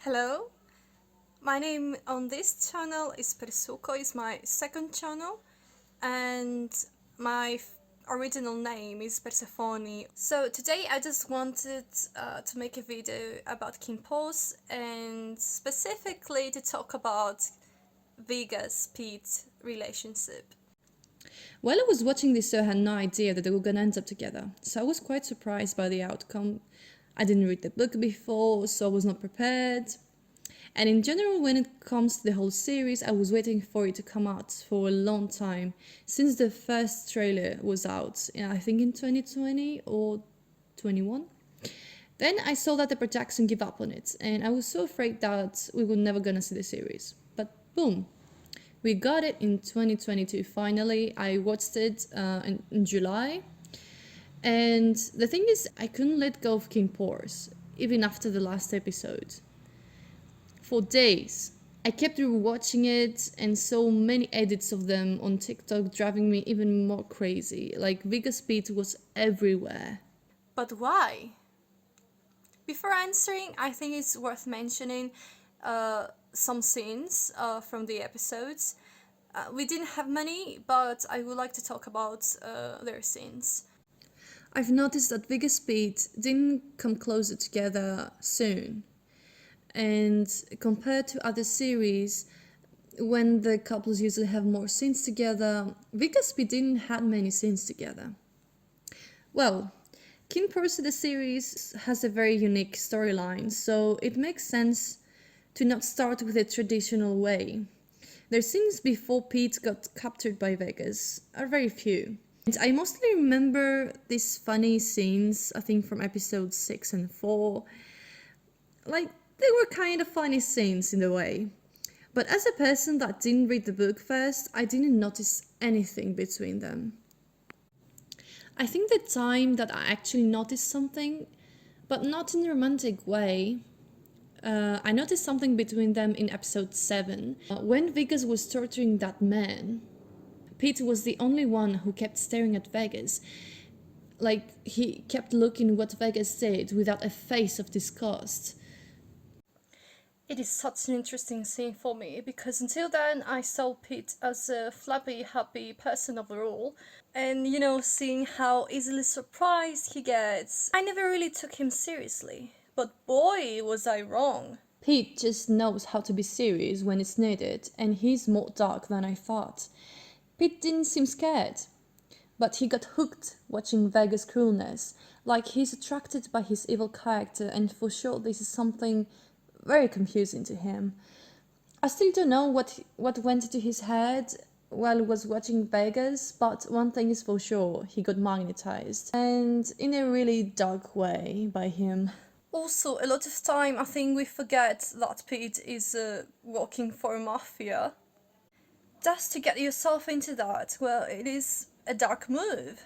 Hello, my name on this channel is 𝐕𝐞𝐠𝐴, is my second channel, and my original name is Persephone. So today I just wanted to make a video about 𝐾𝐿 and specifically to talk about 𝐕𝐞𝐠 relationship. While I was watching this show, I had no idea that they were gonna end up together, so I was quite surprised by the outcome. I didn't read the book before, so I was not prepared. And in general, when it comes to the whole series, I was waiting for it to come out for a long time, since the first trailer was out, I think in 2020 or 21. Then I saw that the production gave up on it, and I was so afraid that we were never gonna see the series. But boom, we got it in 2022 finally. I watched it in July. And the thing is, I couldn't let go of 𝐾𝐿, even after the last episode. For days, I kept rewatching it, and so many edits of them on TikTok driving me even more crazy. Like, 𝐕𝐞𝐠 was everywhere. But why? Before answering, I think it's worth mentioning some scenes from the episodes. We didn't have many, but I would like to talk about their scenes. I've noticed that 𝐕𝐞𝐠 didn't come closer together soon. And compared to other series, when the couples usually have more scenes together, 𝐕𝐞𝐠 didn't have many scenes together. Well, 𝐾𝐿, the series, has a very unique storyline, so it makes sense to not start with a traditional way. Their scenes before Pete got captured by 𝐕𝐞𝐠 are very few. And I mostly remember these funny scenes, I think from episodes 6 and 4. Like, they were kind of funny scenes in a way. But as a person that didn't read the book first, I didn't notice anything between them. I think the time that I actually noticed something, but not in a romantic way, I noticed something between them in episode 7. When 𝐕𝐞𝐠 was torturing that man, Pete was the only one who kept staring at 𝐕𝐞𝐠. Like, he kept looking what 𝐕𝐞𝐠 did without a face of disgust. It is such an interesting scene for me because until then I saw Pete as a flappy, happy person overall. And seeing how easily surprised he gets, I never really took him seriously. But boy, was I wrong. Pete just knows how to be serious when it's needed, and he's more dark than I thought. Pete didn't seem scared, but he got hooked watching 𝐕𝐞𝐠's cruelness. Like, he's attracted by his evil character, and for sure this is something very confusing to him. I still don't know what went into his head while he was watching 𝐕𝐞𝐠, but one thing is for sure, he got magnetized, and in a really dark way by him. Also, a lot of time I think we forget that Pete is working for a mafia. Just to get yourself into that, well, it is a dark move.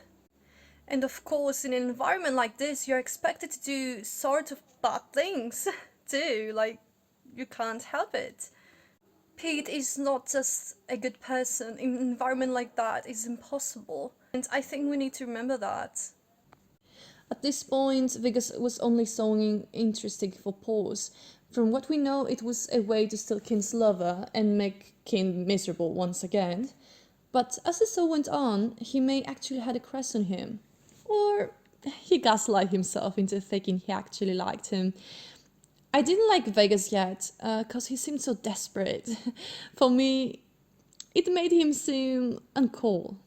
And of course, in an environment like this, you're expected to do sort of bad things too, like, you can't help it. Pete is not just a good person. In an environment like that, it's impossible. And I think we need to remember that. At this point, 𝐕𝐞𝐠 was only showing interesting for pause. From what we know, it was a way to steal Kim's lover and make Kim miserable once again. But as the show went on, he may actually had a crush on him. Or he gaslighted himself into thinking he actually liked him. I didn't like 𝐕𝐞𝐠 yet, because he seemed so desperate. For me, it made him seem uncool.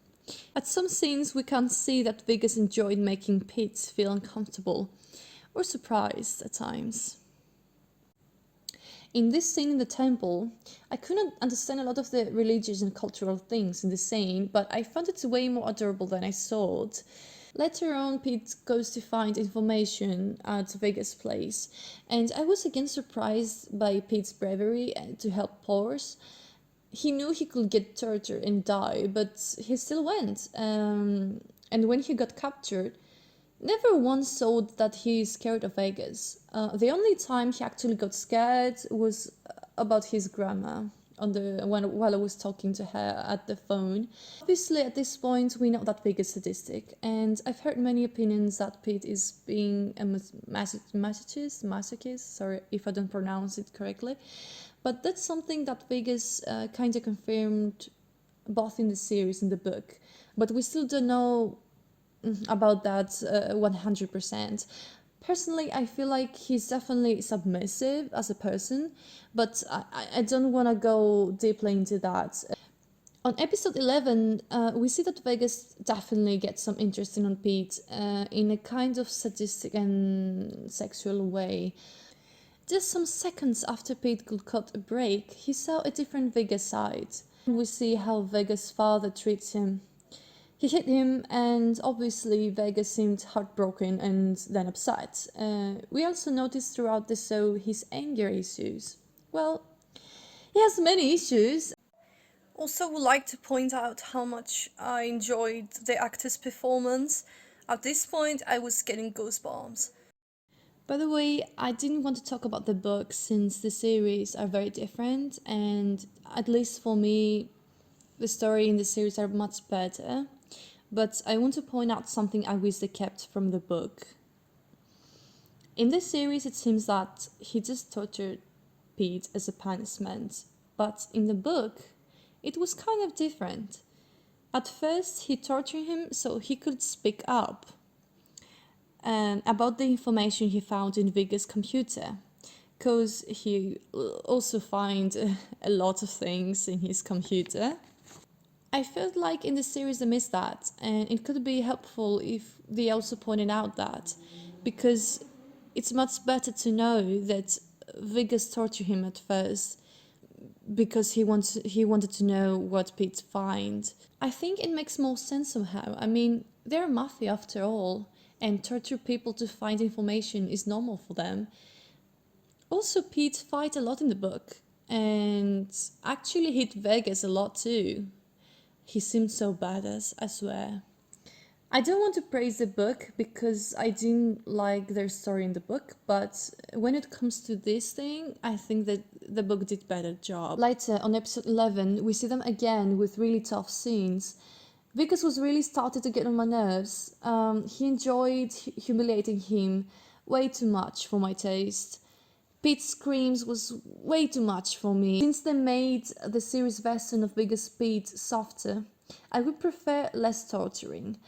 At some scenes, we can see that 𝐕𝐞𝐠 enjoyed making Pete feel uncomfortable or surprised at times. In this scene in the temple, I couldn't understand a lot of the religious and cultural things in the scene, but I found it way more adorable than I thought. Later on, Pete goes to find information at 𝐕𝐞𝐠's place, and I was again surprised by Pete's bravery to help Pors. He knew he could get tortured and die, but he still went. And when he got captured, never once thought that he is scared of 𝐕𝐞𝐠. The only time he actually got scared was about his grandma. while I was talking to her at the phone. Obviously, at this point, we know that Vig is sadistic, and I've heard many opinions that Pete is being a masochist. Sorry if I don't pronounce it correctly, but that's something that Vegas kind of confirmed both in the series and the book. But we still don't know about that 100%. Personally, I feel like he's definitely submissive as a person, but I don't want to go deeply into that. On episode 11, we see that Vegas definitely gets some interest in on Pete in a kind of sadistic and sexual way. Just some seconds after Pete could cut a break, he saw a different Vegas side. We see how Vegas' father treats him. He hit him, and obviously Vegas seemed heartbroken and then upset. We also noticed throughout the show his anger issues. Well, he has many issues. Also would like to point out how much I enjoyed the actor's performance. At this point, I was getting goosebumps. By the way, I didn't want to talk about the book since the series are very different, and at least for me, the story in the series are much better. But I want to point out something I wish they kept from the book. In this series, it seems that he just tortured Pete as a punishment, but in the book, it was kind of different. At first, he tortured him so he could speak up about the information he found in Viggo's computer, because he also found a lot of things in his computer. I felt like in the series they missed that, and it could be helpful if they also pointed out that, because it's much better to know that Vigus tortured him at first because he wanted to know what Pete find. I think it makes more sense somehow. I mean, they're mafia after all, and torture people to find information is normal for them. Also, Pete fight a lot in the book, and actually hit Vegas a lot too. He seemed so badass, I swear. I don't want to praise the book because I didn't like their story in the book, but when it comes to this thing, I think that the book did better job. Later, on episode 11, we see them again with really tough scenes. Vickers was really started to get on my nerves. He enjoyed humiliating him way too much for my taste. Pete's screams was way too much for me. Since they made the series version of Biggest Pete softer, I would prefer less torturing.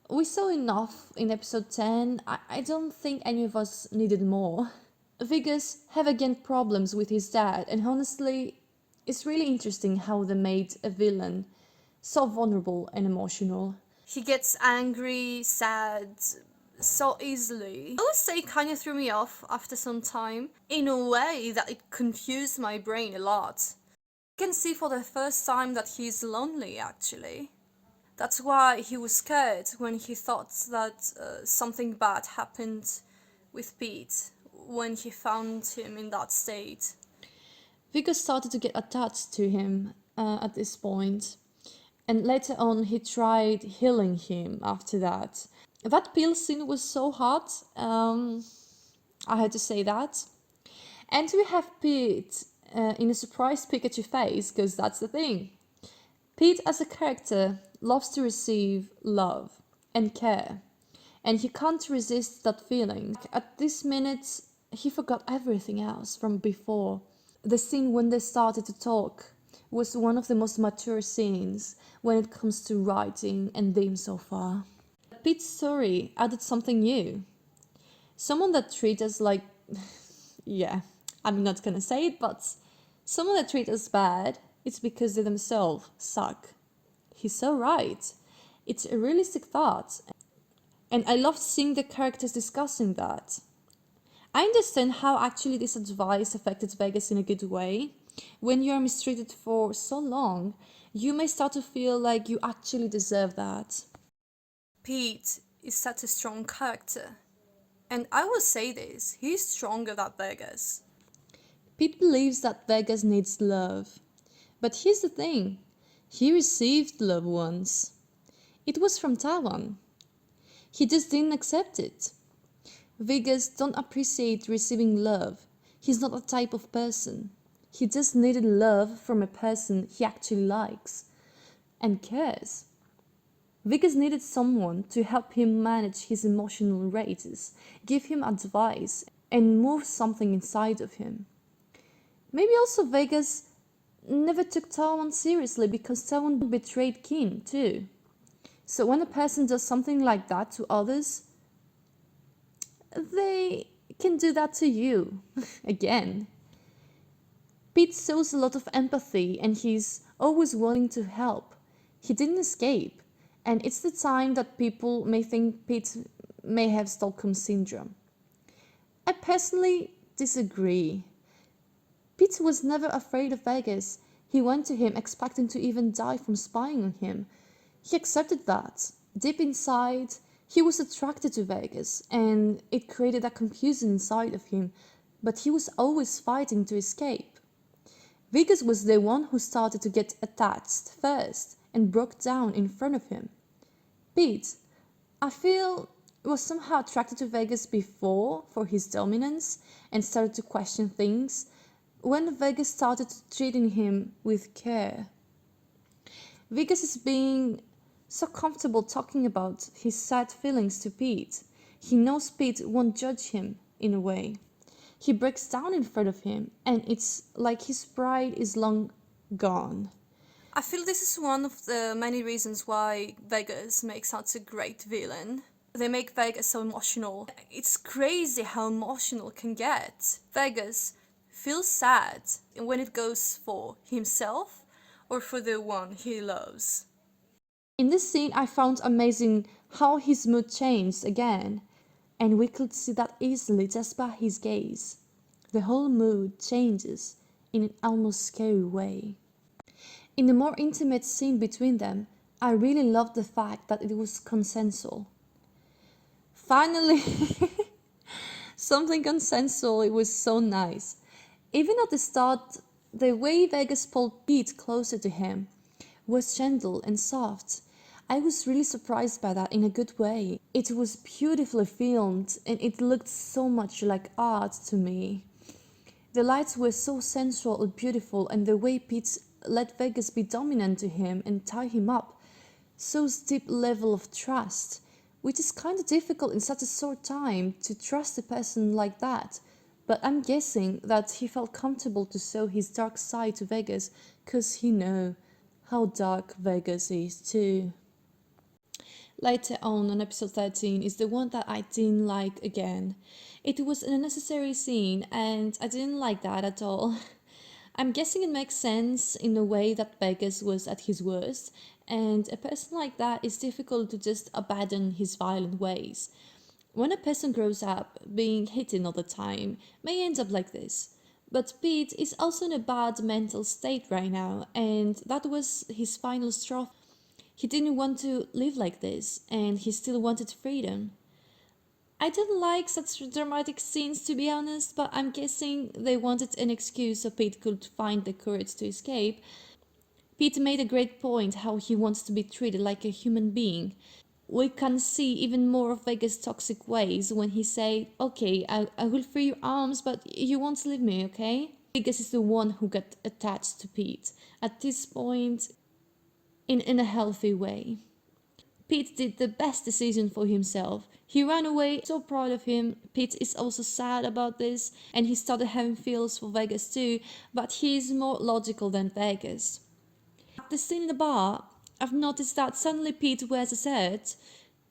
We saw enough in episode 10, I don't think any of us needed more. Vigus have again problems with his dad, and honestly, it's really interesting how they made a villain so vulnerable and emotional. He gets angry, sad, so easily. I would say it kind of threw me off after some time, in a way that it confused my brain a lot. I can see for the first time that he's lonely, actually. That's why he was scared when he thought that something bad happened with Pete, when he found him in that state. Vigus started to get attached to him at this point, and later on he tried healing him after that. That pill scene was so hot, I had to say that. And we have Pete in a surprised Pikachu face, because that's the thing. Pete as a character loves to receive love and care, and he can't resist that feeling. At this minute, he forgot everything else from before. The scene when they started to talk was one of the most mature scenes when it comes to writing and themes so far. Pete's story added something new. Someone that treats us like... yeah, I'm not gonna say it, but someone that treats us bad, it's because they themselves suck. He's so right. It's a realistic thought. And I loved seeing the characters discussing that. I understand how actually this advice affected Vegas in a good way. When you are mistreated for so long, you may start to feel like you actually deserve that. Pete is such a strong character. And I will say this, he's stronger than Vegas. Pete believes that Vegas needs love. But here's the thing, he received love once. It was from Taiwan. He just didn't accept it. Vegas don't appreciate receiving love. He's not that type of person. He just needed love from a person he actually likes and cares. Vegas needed someone to help him manage his emotional races, give him advice, and move something inside of him. Maybe also Vegas never took 𝚎𝚗 seriously because 𝚎𝚗 betrayed kin too. So when a person does something like that to others, they can do that to you again. Pete shows a lot of empathy and he's always willing to help. He didn't escape, and it's the time that people may think Pete may have Stockholm Syndrome. I personally disagree. Pete was never afraid of Vegas. He went to him expecting to even die from spying on him. He accepted that. Deep inside, he was attracted to Vegas, and it created a confusion inside of him, but he was always fighting to escape. Vegas was the one who started to get attached first and broke down in front of him. Pete, I feel, was somehow attracted to Vegas before for his dominance and started to question things when Vegas started treating him with care. Vegas is being so comfortable talking about his sad feelings to Pete. He knows Pete won't judge him in a way. He breaks down in front of him, and it's like his pride is long gone. I feel this is one of the many reasons why Vegas makes such a great villain. They make Vegas so emotional. It's crazy how emotional it can get. Vegas feels sad when it goes for himself or for the one he loves. In this scene, I found amazing how his mood changed again, and we could see that easily just by his gaze. The whole mood changes in an almost scary way. In the more intimate scene between them, I really loved the fact that it was consensual. Finally, something consensual. It was so nice. Even at the start, the way Vegas pulled Pete closer to him was gentle and soft. I was really surprised by that in a good way. It was beautifully filmed and it looked so much like art to me. The lights were so sensual and beautiful, and the way Pete let Vegas be dominant to him and tie him up shows deep level of trust, which is kind of difficult in such a short time to trust a person like that. But I'm guessing that he felt comfortable to show his dark side to Vegas because he knows how dark Vegas is too. Later on episode 13 is the one that I didn't like again. It was an unnecessary scene and I didn't like that at all. I'm guessing it makes sense in a way that Vegas was at his worst, and a person like that is difficult to just abandon his violent ways. When a person grows up being hidden all the time, may end up like this. But Pete is also in a bad mental state right now, and that was his final straw. He didn't want to live like this, and he still wanted freedom. I didn't like such dramatic scenes, to be honest, but I'm guessing they wanted an excuse so Pete could find the courage to escape. Pete made a great point how he wants to be treated like a human being. We can see even more of Vegas' toxic ways when he said, okay, I will free your arms, but you won't leave me, okay? Vegas is the one who got attached to Pete. At this point, in a healthy way. Pete did the best decision for himself. He ran away, so proud of him. Pete is also sad about this, and he started having feels for Vegas too, but he is more logical than Vegas. At the scene in the bar, I've noticed that suddenly Pete wears a shirt,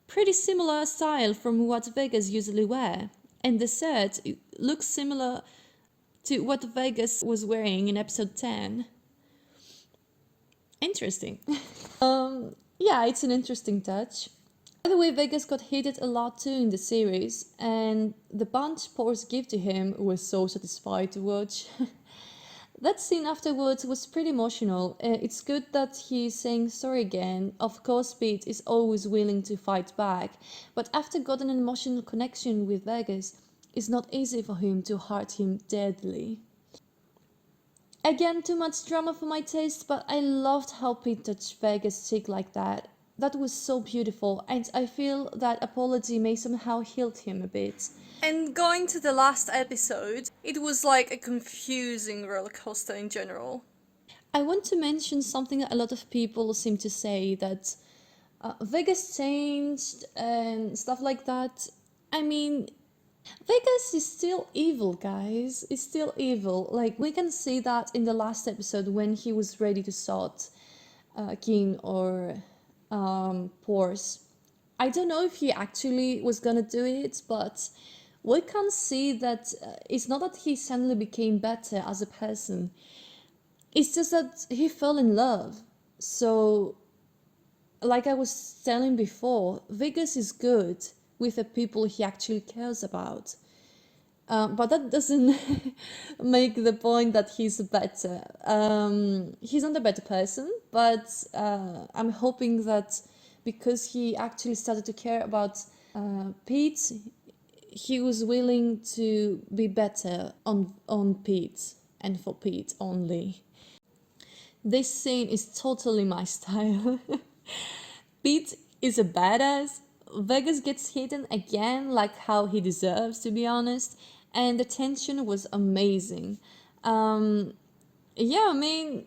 pretty similar style from what Vegas usually wear, and the shirt looks similar to what Vegas was wearing in episode 10. Interesting. Yeah, it's an interesting touch. By the way, Vegas got heated a lot too in the series, and the bunch Pors give to him was so satisfied to watch. That scene afterwards was pretty emotional. It's good that he's saying sorry again. Of course, Pete is always willing to fight back, but after getting an emotional connection with Vegas, it's not easy for him to hurt him deadly. Again, too much drama for my taste, but I loved how Pete touched Vegas' cheek like that. That was so beautiful, and I feel that apology may somehow healed him a bit. And going to the last episode, it was like a confusing roller coaster in general. I want to mention something that a lot of people seem to say, that Vegas changed and stuff like that. I mean, Vegas is still evil, guys. It's still evil. Like, we can see that in the last episode when he was ready to sort King or Pors. I don't know if he actually was gonna do it, but we can see that it's not that he suddenly became better as a person. It's just that he fell in love. So, like I was telling before, Vegas is good with the people he actually cares about. But that doesn't make the point that he's better. He's not a better person, but I'm hoping that because he actually started to care about Pete, he was willing to be better on Pete and for Pete only. This scene is totally my style. Pete is a badass. Vegas gets hidden again like how he deserves, to be honest. And the tension was amazing. Yeah, I mean,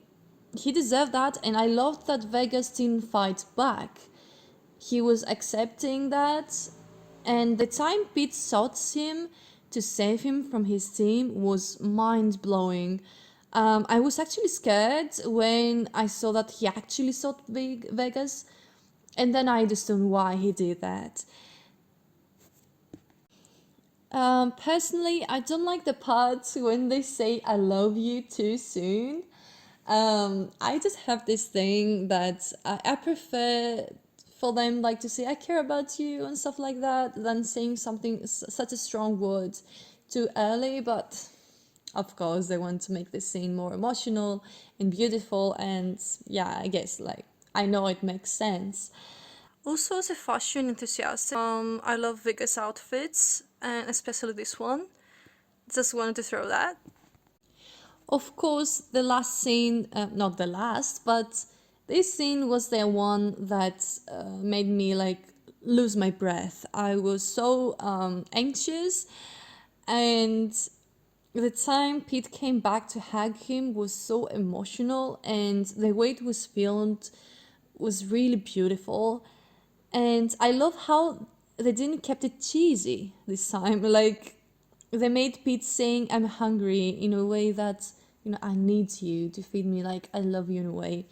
he deserved that, and I loved that Vegas didn't fight back. He was accepting that, and the time Pete sought him to save him from his team was mind-blowing. I was actually scared when I saw that he actually sought Vegas, and then I understood why he did that. Personally, I don't like the parts when they say I love you too soon. I just have this thing that I prefer for them like to say I care about you and stuff like that than saying something such a strong word too early. But of course they want to make this scene more emotional and beautiful, and yeah, I guess like I know it makes sense. Also, as a fashion enthusiast, I love Vegas outfits, and especially this one. Just wanted to throw that. Of course, the last scene, not the last, but this scene was the one that made me like lose my breath. I was so anxious, and the time Pete came back to hug him was so emotional, and the way it was filmed was really beautiful. And I love how they didn't kept it cheesy this time. Like, they made Pete saying I'm hungry in a way that, you know, I need you to feed me, like I love you in a way.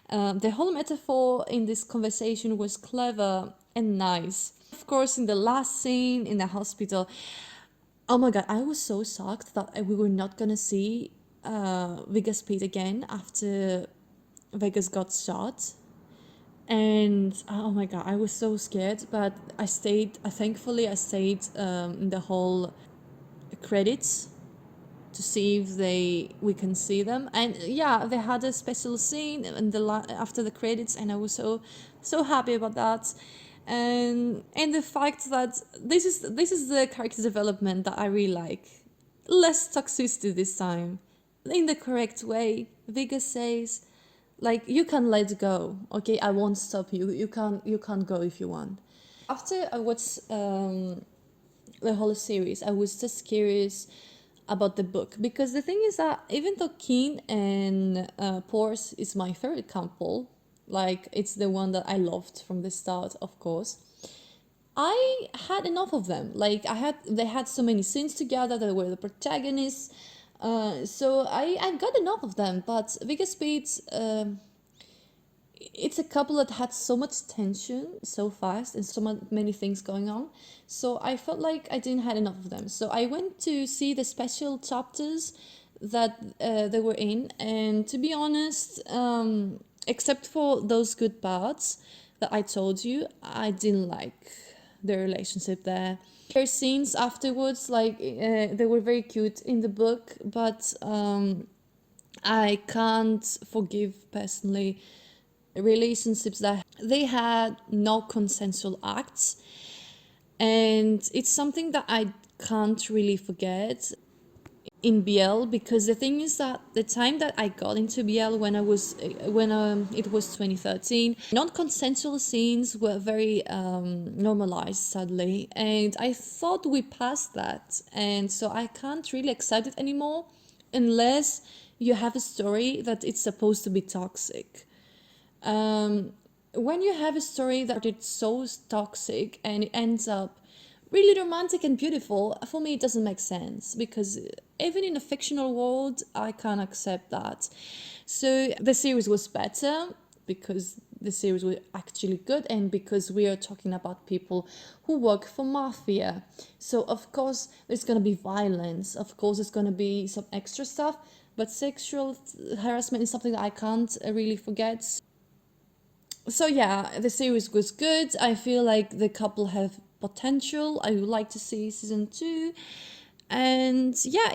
The whole metaphor in this conversation was clever and nice. Of course, in the last scene in the hospital, oh my god, I was so shocked that we were not gonna see Vegas Pete again after Vegas got shot. And oh my god, I was so scared, but I stayed. Thankfully, I stayed in the whole credits to see if we can see them. And yeah, they had a special scene in after the credits, and I was so happy about that. And the fact that this is the character development that I really like. Less toxicity this time, in the correct way. Vegas says, like, you can let go, okay? I won't stop you. You can't go if you want. After I watched the whole series, I was just curious about the book, because the thing is that even though Keen and Pors is my favorite couple, like it's the one that I loved from the start, of course, I had enough of them. Like they had so many scenes together. They were the protagonists. So I got enough of them. But Vegas Beats, it's a couple that had so much tension so fast and so many things going on. So I felt like I didn't have enough of them. So I went to see the special chapters that they were in. And to be honest, except for those good parts that I told you, I didn't like the relationship there. Their scenes afterwards, like they were very cute in the book, but I can't forgive personally relationships that they had no consensual acts, and it's something that I can't really forget. in BL, because the thing is that the time that I got into BL when it was 2013, non-consensual scenes were very normalized sadly, and I thought we passed that, and so I can't really accept it anymore unless you have a story that it's supposed to be toxic. When you have a story that it's so toxic and it ends up really romantic and beautiful, for me it doesn't make sense, because even in a fictional world I can't accept that. So the series was better because the series was actually good, and because we are talking about people who work for mafia, so of course there's going to be violence, of course there's going to be some extra stuff, but sexual harassment is something that I can't really forget. So yeah, the series was good. I feel like the couple have potential. I would like to see season 2. And yeah,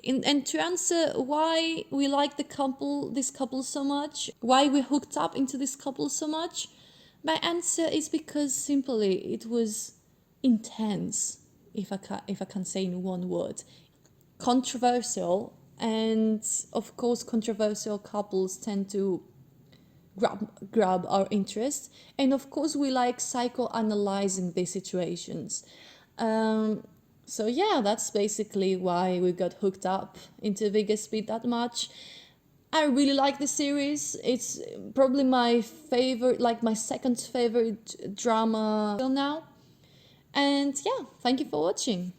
and to answer why we like this couple so much, why we hooked up into this couple so much, my answer is because simply it was intense, if I can say in one word, controversial, and of course controversial couples tend to grab our interest, and of course we like psychoanalyzing these situations. So yeah, that's basically why we got hooked up into 𝐕𝐞𝐠𝐚𝐬 that much. I really like the series. It's probably my favorite, like my second favorite drama till now. And yeah, thank you for watching.